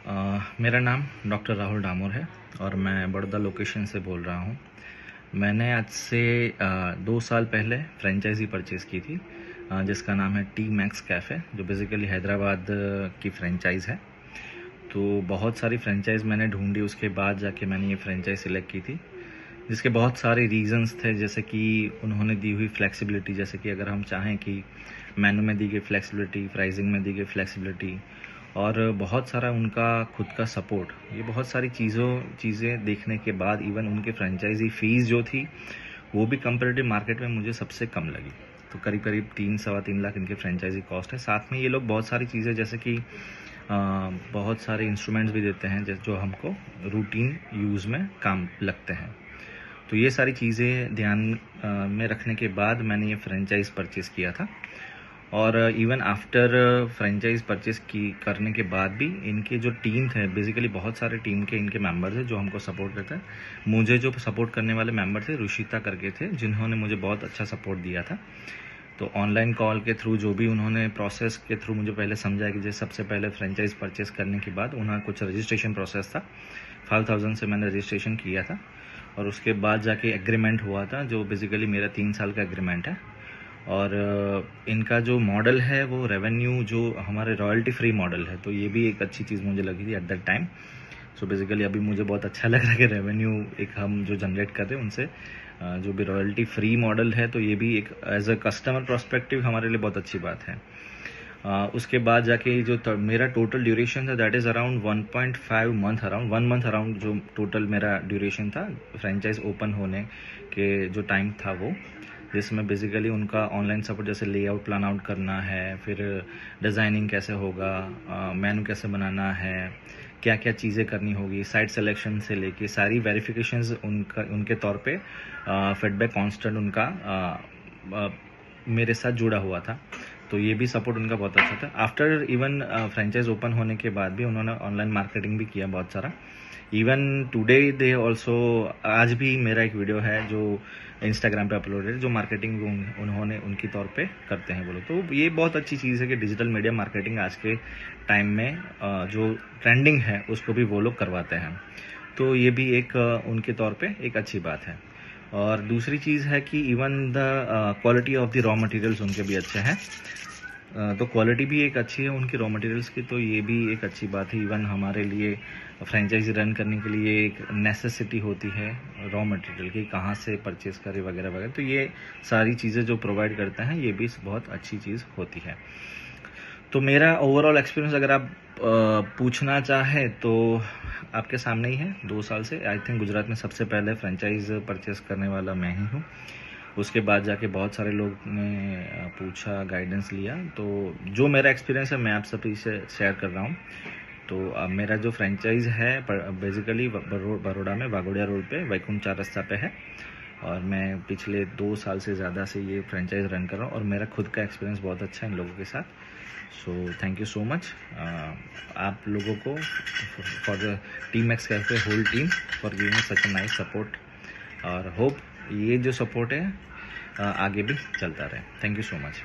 मेरा नाम डॉक्टर राहुल डामोर है और मैं बड़ौदा लोकेशन से बोल रहा हूँ। मैंने आज से 2 साल पहले फ्रेंचाइजी परचेज़ की थी जिसका नाम है टी मैक्स कैफ़े, जो बेसिकली हैदराबाद की फ्रेंचाइज़ है। तो बहुत सारी फ्रेंचाइज़ मैंने ढूंढी, उसके बाद जाके मैंने ये फ्रेंचाइज़ सिलेक्ट की थी, जिसके बहुत सारे रीज़न्स थे। जैसे कि उन्होंने दी हुई फ्लेक्सिबिलिटी, जैसे कि अगर हम चाहें कि मेनू में दी गई फ्लेक्सिबिलिटी, प्राइसिंग में दी गई फ्लेक्सिबिलिटी और बहुत सारा उनका खुद का सपोर्ट, ये बहुत सारी चीज़ें देखने के बाद इवन उनके फ्रेंचाइजी फ़ीस जो थी वो भी कंपैरेटिव मार्केट में मुझे सबसे कम लगी। तो करीब करीब 3-3.25 लाख इनके फ्रेंचाइजी कॉस्ट है। साथ में ये लोग बहुत सारी चीज़ें जैसे कि बहुत सारे इंस्ट्रूमेंट्स भी देते हैं जो हमको रूटीन यूज़ में काम लगते हैं। तो ये सारी चीज़ें ध्यान में रखने के बाद मैंने ये फ्रेंचाइज़ परचेज़ किया था। और इवन आफ्टर फ्रेंचाइज परचेज करने के बाद भी इनके जो टीम थे, बेसिकली बहुत सारे टीम के इनके मेंबर्स हैं जो हमको सपोर्ट करते हैं। मुझे जो सपोर्ट करने वाले मेंबर थे रुशिता करके थे, जिन्होंने मुझे बहुत अच्छा सपोर्ट दिया था। तो ऑनलाइन कॉल के थ्रू जो भी उन्होंने प्रोसेस के थ्रू मुझे पहले समझाया कि जैसे सबसे पहले फ्रेंचाइज परचेज करने के बाद उन्हें कुछ रजिस्ट्रेशन प्रोसेस था। 5,000 से मैंने रजिस्ट्रेशन किया था और उसके बाद जाके एग्रीमेंट हुआ था, जो बेसिकली मेरा 3 साल का एग्रीमेंट है। और इनका जो मॉडल है वो रेवेन्यू जो हमारे रॉयल्टी फ्री मॉडल है, तो ये भी एक अच्छी चीज़ मुझे लगी थी at that time. So basically अभी मुझे बहुत अच्छा लग रहा है कि रेवेन्यू एक हम जो जनरेट कर रहे हैं उनसे जो भी रॉयल्टी फ्री मॉडल है, तो ये भी एक एज अ कस्टमर प्रोस्पेक्टिव हमारे लिए बहुत अच्छी बात है। उसके बाद जाके जो मेरा टोटल ड्यूरेशन था that is around 1.5 month, around 1 month around जो टोटल मेरा ड्यूरेशन था फ्रेंचाइज ओपन होने के जो टाइम था वो, जिसमें बेसिकली उनका ऑनलाइन सपोर्ट, जैसे लेआउट प्लान आउट करना है, फिर डिज़ाइनिंग कैसे होगा, मेनू कैसे बनाना है, क्या क्या चीज़ें करनी होगी, साइट सिलेक्शन से लेके सारी वेरिफिकेशंस उनके तौर पे फीडबैक कांस्टेंट उनका मेरे साथ जुड़ा हुआ था। तो ये भी सपोर्ट उनका बहुत अच्छा था। आफ्टर इवन फ्रेंचाइज ओपन होने के बाद भी उन्होंने ऑनलाइन मार्केटिंग भी किया बहुत सारा। इवन टुडे दे ऑल्सो, आज भी मेरा एक वीडियो है जो इंस्टाग्राम पे अपलोड है, जो मार्केटिंग उन्होंने उनकी तौर पे करते हैं बोलो। तो ये बहुत अच्छी चीज़ है कि डिजिटल मीडिया मार्केटिंग आज के टाइम में जो ट्रेंडिंग है उसको भी वो लोग करवाते हैं। तो ये भी एक उनके तौर पे एक अच्छी बात है। और दूसरी चीज़ है कि even the quality of the raw materials उनके भी अच्छे हैं। तो क्वालिटी भी एक अच्छी है उनकी रॉ मटेरियल्स की, तो ये भी एक अच्छी बात है। इवन हमारे लिए फ्रेंचाइजी रन करने के लिए एक नेसेसिटी होती है रॉ मटेरियल की, कहाँ से परचेज़ करें वगैरह वगैरह, तो ये सारी चीज़ें जो प्रोवाइड करते हैं ये भी बहुत अच्छी चीज़ होती है। तो मेरा ओवरऑल एक्सपीरियंस अगर आप पूछना चाहें तो आपके सामने ही है। 2 साल से आई थिंक गुजरात में सबसे पहले फ्रेंचाइज परचेज़ करने वाला मैं ही हूँ। उसके बाद जाके बहुत सारे लोग ने पूछा, गाइडेंस लिया, तो जो मेरा एक्सपीरियंस है मैं आप सभी से शेयर कर रहा हूँ। तो मेरा जो फ्रेंचाइज़ है बेसिकली बड़ौदा में वाघोड़िया रोड पे वैकुंठ 4 रास्ता पे है और मैं पिछले 2 साल से ज़्यादा से ये फ्रेंचाइज रन कर रहा हूँ और मेरा खुद का एक्सपीरियंस बहुत अच्छा है इन लोगों के साथ। So thank you so much आप लोगों को, for the T Max cafe whole team, for giving such a nice support, और होप ये जो सपोर्ट है आगे भी चलता रहे। Thank you so much.